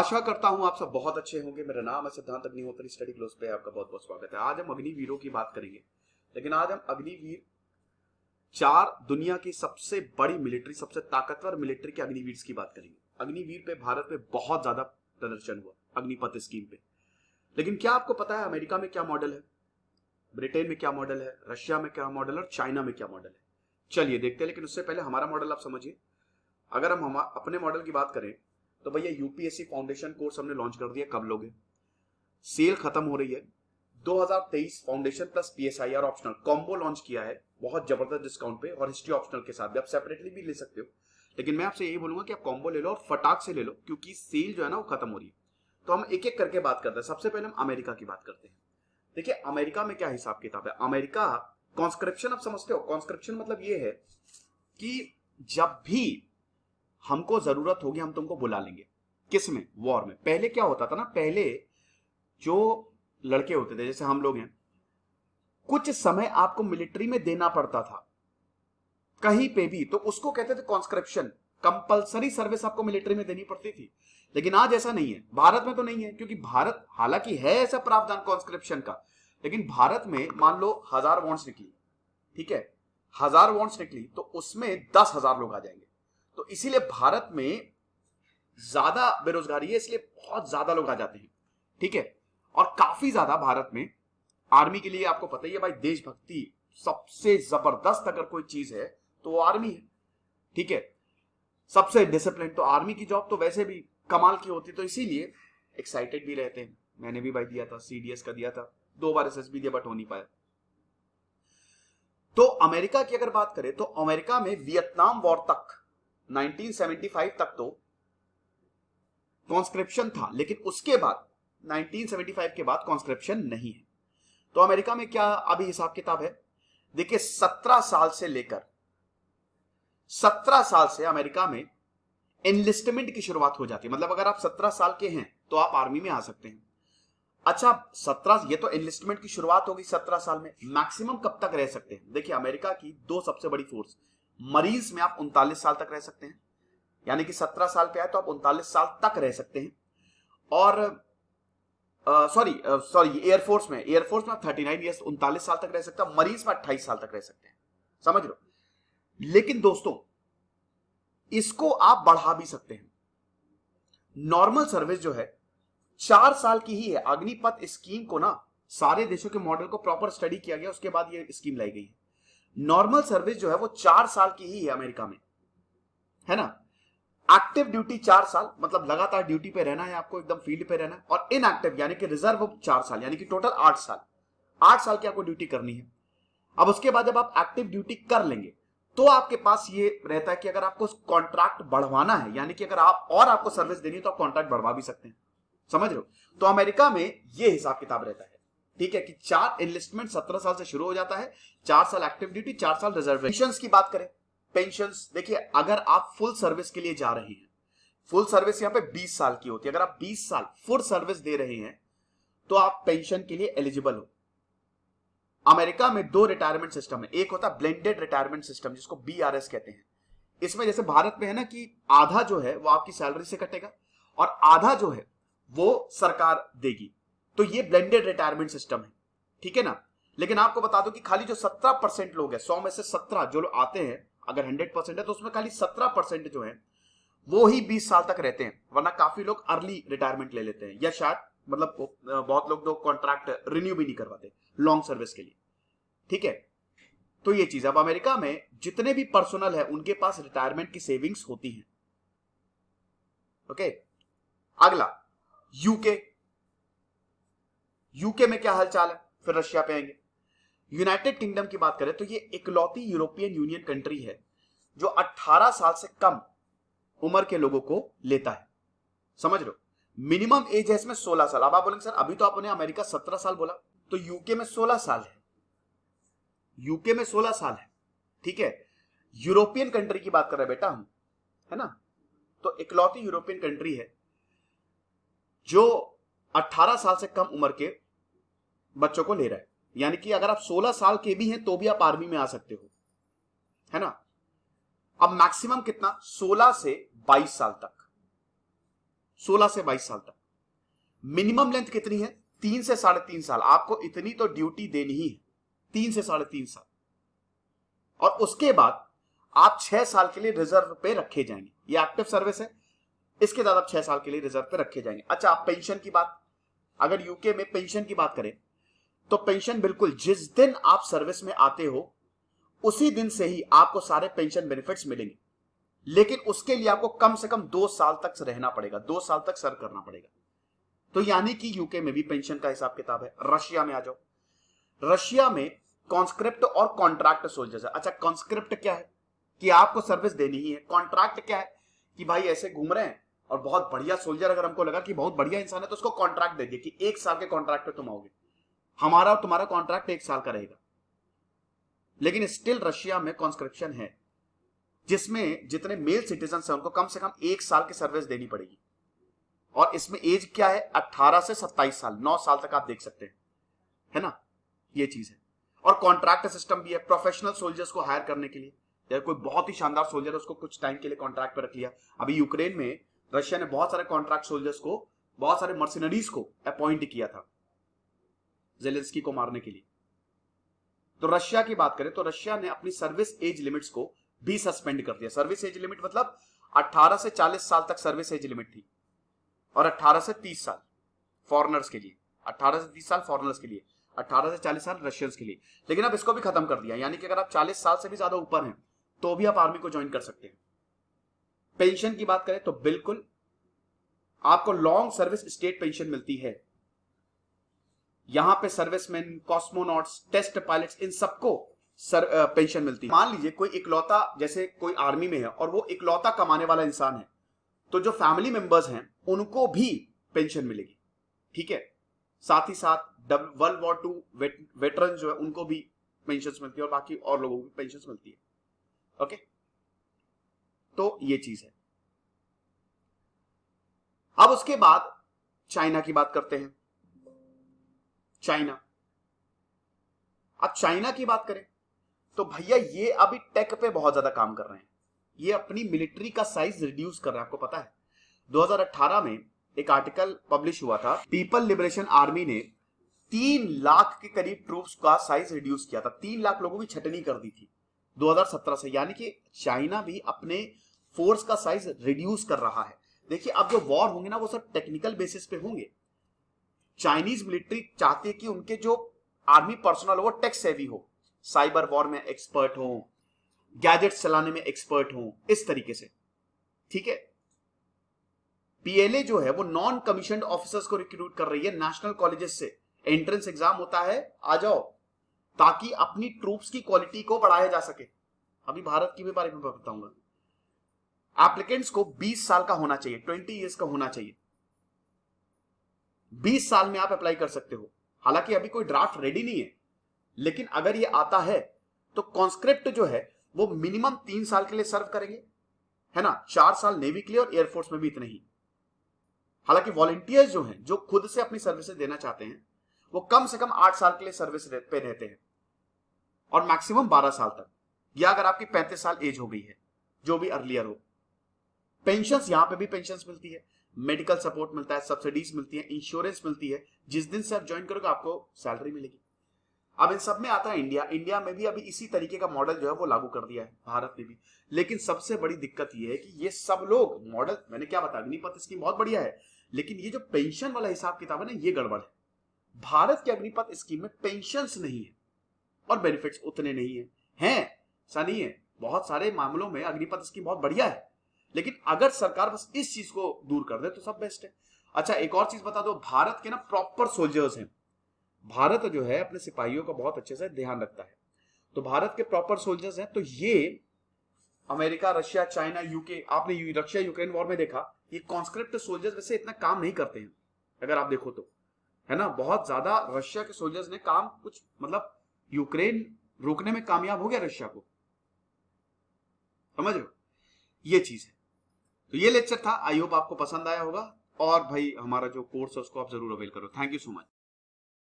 आशा करता हूं आप सब बहुत अच्छे होंगे। मेरा नाम है सिद्धांत अग्निहोत्री। स्टडी क्लोज पे आपका बहुत बहुत स्वागत है। आज हम अग्निवीरों की बात करेंगे, लेकिन आज हम अग्निवीर चार दुनिया की सबसे बड़ी मिलिट्री, सबसे ताकतवर मिलिट्री के अग्निवीर की बात करेंगे। अग्निवीर पे भारत में बहुत ज्यादा प्रदर्शन हुआ अग्निपथ स्कीम पे, लेकिन क्या आपको पता है अमेरिका में क्या मॉडल है, ब्रिटेन में क्या मॉडल है, रशिया में क्या मॉडल है और चाइना में क्या मॉडल है? चलिए देखते हैं। लेकिन उससे पहले हमारा मॉडल आप समझिए। अगर हम अपने मॉडल की बात करें तो भैया यूपीएससी फाउंडेशन कोर्स हमने लॉन्च कर दिया। कब लोगे? सेल खत्म हो रही है। 2023 foundation plus PSIR optional combo launch किया है बहुत जबरदस्त डिस्काउंट पे, और हिस्ट्री ऑप्शनल के साथ भी। आप सेपरेटली भी ले सकते हो, लेकिन मैं आपसे यही बोलूंगा कि आप कॉम्बो ले लो और फटाक से ले लो, क्योंकि सेल जो है ना वो खत्म हो रही है। तो हम एक एक करके बात करते हैं। सबसे पहले हम अमेरिका की बात करते हैं। देखिए अमेरिका में क्या हिसाब किताब है। अमेरिका कॉन्स्क्रिप्शन, आप समझते हो कॉन्स्क्रिप्शन मतलब ये है कि जब भी हमको जरूरत होगी हम तुमको बुला लेंगे। किस में? वॉर में। पहले क्या होता था ना, पहले जो लड़के होते थे जैसे हम लोग हैं, कुछ समय आपको मिलिट्री में देना पड़ता था कहीं पे भी, तो उसको कहते थे कॉन्स्क्रिप्शन। कंपलसरी सर्विस आपको मिलिट्री में देनी पड़ती थी। लेकिन आज ऐसा नहीं है, भारत में तो नहीं है, क्योंकि भारत हालांकि है ऐसा प्रावधान कॉन्स्क्रिप्शन का, लेकिन भारत में मान लो 1000 वॉन्ट्स निकली, ठीक है, 1000 वॉन्ट्स निकली तो उसमें 10,000 लोग आ जाएंगे। तो इसीलिए भारत में ज्यादा बेरोजगारी है, इसलिए बहुत ज्यादा लोग आ जाते हैं, ठीक है। और काफी ज्यादा भारत में आर्मी के लिए, आपको पता ही है भाई, देशभक्ति सबसे जबरदस्त अगर कोई चीज है तो वो आर्मी है, ठीक है। सबसे डिसिप्लिन तो आर्मी की जॉब तो वैसे भी कमाल की होती है, तो इसीलिए एक्साइटेड भी रहते हैं। मैंने भी भाई दिया था, सीडीएस का दिया था, 2 बार एसएसबी दिया, बट हो नहीं पाया। तो अमेरिका की अगर बात करें तो अमेरिका में वियतनाम वॉर तक 1975 तक तो कॉन्स्क्रिप्शन था, लेकिन उसके बाद 1975 के बाद कॉन्स्क्रिप्शन नहीं है। तो अमेरिका में क्या अभी हिसाब किताब है? देखिए 17 साल से लेकर 17 साल से अमेरिका में एनलिस्टमेंट की शुरुआत हो जाती है। मतलब अगर आप 17 साल के हैं तो आप आर्मी में आ सकते हैं। अच्छा 17, ये तो एनलिस्टमेंट की शुरुआत होगी 17 साल में। मैक्सिमम कब तक रह सकते हैं? देखिए अमेरिका की दो सबसे बड़ी फोर्स, मरीज में आप 39 साल तक रह सकते हैं, यानी कि 17 साल पे आए तो आप 39 साल तक रह सकते हैं। और सॉरी एयरफोर्स में आप 39 ईयर्स 39 साल तक रह सकते हैं, मरीज में 28 साल तक रह सकते हैं, समझ लो। लेकिन दोस्तों इसको आप बढ़ा भी सकते हैं। नॉर्मल सर्विस जो है 4 साल की ही है। अग्निपथ स्कीम को ना सारे देशों के मॉडल को प्रॉपर स्टडी किया गया, उसके बाद ये स्कीम लाई गई है। नॉर्मल सर्विस जो है वो 4 साल की ही है अमेरिका में, है ना। एक्टिव ड्यूटी 4 साल, मतलब लगातार ड्यूटी पे रहना है आपको, एकदम फील्ड पे रहना है। और इनएक्टिव यानी कि रिजर्व 4 साल, यानी कि टोटल 8 साल। 8 साल की आपको ड्यूटी करनी है। अब उसके बाद जब आप एक्टिव ड्यूटी कर लेंगे तो आपके पास ये रहता है कि अगर आपको कॉन्ट्रैक्ट बढ़वाना है, यानी कि अगर आपको सर्विस देनी है तो आप कॉन्ट्रैक्ट बढ़वा भी सकते हैं, समझ रहे हो। तो अमेरिका में ये हिसाब किताब रहता है, ठीक है, कि 4 एनलिस्टमेंट 17 साल से शुरू हो जाता है, 4 साल एक्टिव ड्यूटी, 4 साल रिजर्वेशन की बात करें। पेंशंस देखिए, अगर आप फुल सर्विस के लिए जा रहे हैं, फुल सर्विस यहां पे 20 साल की होती है, अगर आप 20 साल फुल सर्विस दे रहे हैं तो आप पेंशन के लिए एलिजिबल हो। अमेरिका में 2 रिटायरमेंट सिस्टम है। एक होता है ब्लेंडेड रिटायरमेंट सिस्टम, जिसको बीआरएस कहते हैं। इसमें जैसे भारत में है ना कि आधा जो है वो आपकी सैलरी से कटेगा और आधा जो है वो सरकार देगी, तो ये ब्लेंडेड रिटायरमेंट सिस्टम है, ठीक है ना। लेकिन आपको बता दो कि खाली जो 17% लोग हैं, 100 में से 17 जो लोग आते हैं, अगर 100% है तो उसमें खाली 17% जो है वो ही 20 साल तक रहते हैं, वरना काफी लोग अर्ली रिटायरमेंट ले लेते हैं, या शायद मतलब बहुत लोग तो कॉन्ट्रैक्ट रिन्यू भी नहीं करवाते लॉन्ग सर्विस के लिए, ठीक है। तो ये चीज, अब अमेरिका में जितने भी पर्सनल है उनके पास रिटायरमेंट की सेविंग्स होती हैं, ओके। अगला यूके। यूके में क्या हालचाल है, फिर रशिया पे आएंगे। यूनाइटेड किंगडम की बात करें तो ये इकलौती यूरोपियन यूनियन कंट्री है जो 18 साल से कम उम्र के लोगों को लेता है, समझ लो। मिनिमम एज है इसमें 16 साल। अब आप बोलेंगे सर अभी तो आपने अमेरिका 17 साल बोला, तो यूके में 16 साल है, यूके में 16 साल है, ठीक है। यूरोपियन कंट्री की बात कर रहे हैं बेटा हम, है ना। तो इकलौती यूरोपियन कंट्री है जो 18 साल से कम उम्र के बच्चों को ले रहा है, यानी कि अगर आप 16 साल के भी हैं तो भी आप आर्मी में आ सकते हो, है ना। अब मैक्सिमम कितना? 16 से 22 साल तक, 16 से 22 साल तक। मिनिमम लेंथ कितनी है? 3 से 3.5 साल। आपको इतनी तो ड्यूटी देनी ही है, 3 से 3.5 साल। और उसके बाद आप 6 साल के लिए रिजर्व पे रखे जाएंगे। ये एक्टिव सर्विस है, इसके बाद आप 6 साल के लिए रिजर्व पे रखे जाएंगे। अच्छा, आप पेंशन की बात, अगर यूके में पेंशन की बात करें तो पेंशन बिल्कुल जिस दिन आप सर्विस में आते हो उसी दिन से ही आपको सारे पेंशन बेनिफिट्स मिलेंगे, लेकिन उसके लिए आपको कम से कम 2 साल तक रहना पड़ेगा, 2 साल तक सर्व करना पड़ेगा। तो यानी कि यूके में भी पेंशन का हिसाब किताब है। रशिया में आ जाओ, रशिया में कॉन्स्क्रिप्ट और कॉन्ट्रैक्ट सोल्जर्स है। अच्छा, कॉन्स्क्रिप्ट क्या है कि आपको सर्विस देनी ही है। कॉन्ट्रैक्ट क्या है कि भाई ऐसे घूम रहे हैं और बहुत बढ़िया सोल्जर, अगर हमको लगा कि बहुत बढ़िया इंसान है तो उसको कॉन्ट्रैक्ट दे दिए कि 1 साल के कॉन्ट्रैक्ट पे तुम आओगे, हमारा और तुम्हारा कॉन्ट्रैक्ट 1 साल का रहेगा। लेकिन स्टिल रशिया में कॉन्स्क्रिप्शन है, जिसमें जितने मेल सिटीजन हैं उनको कम से कम 1 साल की सर्विस देनी पड़ेगी। और इसमें एज क्या है? 18 से 27 साल, 9 साल तक आप देख सकते हैं, है ना, ये चीज है। और कॉन्ट्रैक्ट सिस्टम भी है प्रोफेशनल सोल्जर्स को हायर करने के लिए। या कोई बहुत ही शानदार सोल्जर है, उसको कुछ टाइम के लिए कॉन्ट्रैक्ट पर रख लिया। अभी यूक्रेन में रशिया ने बहुत सारे कॉन्ट्रैक्ट सोल्जर्स को, बहुत सारे मर्सिनरीज को अपॉइंट किया था जेलेंस्की को मारने के लिए। तो रशिया की बात करें तो रशिया ने अपनी सर्विस एज लिमिट्स को भी सस्पेंड कर दिया। सर्विस एज लिमिट मतलब 18 से 40 साल तक सर्विस एज लिमिट थी, और 18 से 30 साल फॉरेनर्स के लिए, 18 से 30 साल फॉरेनर्स के लिए, 18 से 40 साल रशियंस के लिए। लेकिन अब इसको भी खत्म कर दिया, यानी कि अगर आप 40 साल से भी ज्यादा ऊपर हैं तो भी आप आर्मी को ज्वाइन कर सकते हैं। पेंशन की बात करें तो बिल्कुल आपको लॉन्ग सर्विस स्टेट पेंशन मिलती है। यहां पे सर्विसमैन, कॉस्मोनॉट्स, टेस्ट पायलट्स, इन सबको पेंशन मिलती है। मान लीजिए कोई इकलौता, जैसे कोई आर्मी में है और वो इकलौता कमाने वाला इंसान है, तो जो फैमिली मेंबर्स हैं उनको भी पेंशन मिलेगी, ठीक है। साथ ही साथ वर्ल्ड वॉर 2 वेटरन जो है उनको भी पेंशन मिलती है, और बाकी और लोगों को भी पेंशन मिलती है। ओके, तो ये चीज है। अब उसके बाद चाइना की बात करते हैं। चाइना, अब चाइना की बात करें तो भैया ये अभी टेक पे बहुत ज्यादा काम कर रहे हैं। ये अपनी मिलिट्री का साइज रिड्यूस कर रहे हैं। आपको पता है 2018 में एक आर्टिकल पब्लिश हुआ था, पीपल लिबरेशन आर्मी ने 3 लाख के करीब ट्रूप्स का साइज रिड्यूस किया था। 3 लाख लोगों की छटनी कर दी थी 2017 से। यानी कि चाइना भी अपने फोर्स का साइज रिड्यूस कर रहा है। देखिए, अब जो वॉर होंगे ना वो सब टेक्निकल बेसिस पे होंगे। चाइनीज मिलिट्री चाहती है कि उनके जो आर्मी पर्सनल हो वो टेक सेवी हो, साइबर वॉर में एक्सपर्ट हो, गैजेट्स चलाने में एक्सपर्ट हो, इस तरीके से, ठीक है। पीएलए जो है वो नॉन कमीशन्ड ऑफिसर्स को रिक्रूट कर रही है नेशनल कॉलेजेस से। एंट्रेंस एग्जाम होता है, आ जाओ, ताकि अपनी ट्रूप्स की क्वालिटी को बढ़ाया जा सके। अभी भारत की भी बारे में बताऊंगा। एप्लीकेंट्स को 20 साल का होना चाहिए, 20 ईयर्स का होना चाहिए। 20 साल में आप अप्लाई कर सकते हो। हालांकि अभी कोई ड्राफ्ट रेडी नहीं है, लेकिन अगर ये आता है तो कॉन्स्क्रिप्ट जो है वो मिनिमम 3 साल के लिए सर्व करेंगे, है ना, 4 साल नेवी के लिए और एयरफोर्स में भी इतने ही। हालांकि वॉलंटियर्स जो हैं, जो खुद से अपनी सर्विसेज देना चाहते हैं, वो कम से कम 8 साल के लिए सर्विस पे रहते हैं, और मैक्सिमम 12 साल तक, या अगर आपकी 35 साल एज हो गई है, जो भी अर्लियर हो। पेंशन, यहां पे भी पेंशन मिलती है, मेडिकल सपोर्ट मिलता है, सब्सिडीज मिलती है, इंश्योरेंस मिलती है। जिस दिन से आप ज्वाइन करोगे आपको सैलरी मिलेगी। अब इन सब में आता है इंडिया। इंडिया में भी अभी इसी तरीके का मॉडल जो है वो लागू कर दिया है, भारत ने भी। लेकिन सबसे बड़ी दिक्कत ये है कि ये सब लोग मॉडल, मैंने क्या बताया, अग्निपथ स्कीम बहुत बढ़िया है, लेकिन ये जो पेंशन वाला हिसाब किताब है ना, ये गड़बड़ है। भारत के अग्निपथ स्कीम में पेंशन नहीं है और बेनिफिट्स उतने नहीं है, ऐसा नहीं है। बहुत सारे मामलों में अग्निपथ स्कीम बहुत बढ़िया है, लेकिन अगर सरकार बस इस चीज को दूर कर दे तो सब बेस्ट है। अच्छा, एक और चीज बता दो, भारत के ना प्रॉपर सोल्जर्स हैं। भारत जो है अपने सिपाहियों का बहुत अच्छे से ध्यान रखता है, तो भारत के प्रॉपर सोल्जर्स हैं। तो ये अमेरिका, रशिया, चाइना, यूके, आपने रशिया यूक्रेन वॉर में देखा, ये कॉन्स्क्रिप्ट सोल्जर्स वैसे इतना काम नहीं करते हैं, अगर आप देखो तो, है ना। बहुत ज्यादा रशिया के सोल्जर्स ने काम, कुछ मतलब यूक्रेन रोकने में कामयाब हो गया रशिया को, समझ रहे हो, ये चीज है। तो ये लेक्चर था, आई होप आपको पसंद आया होगा, और भाई हमारा जो कोर्स है उसको आप जरूर अवेल करो। Thank you so much.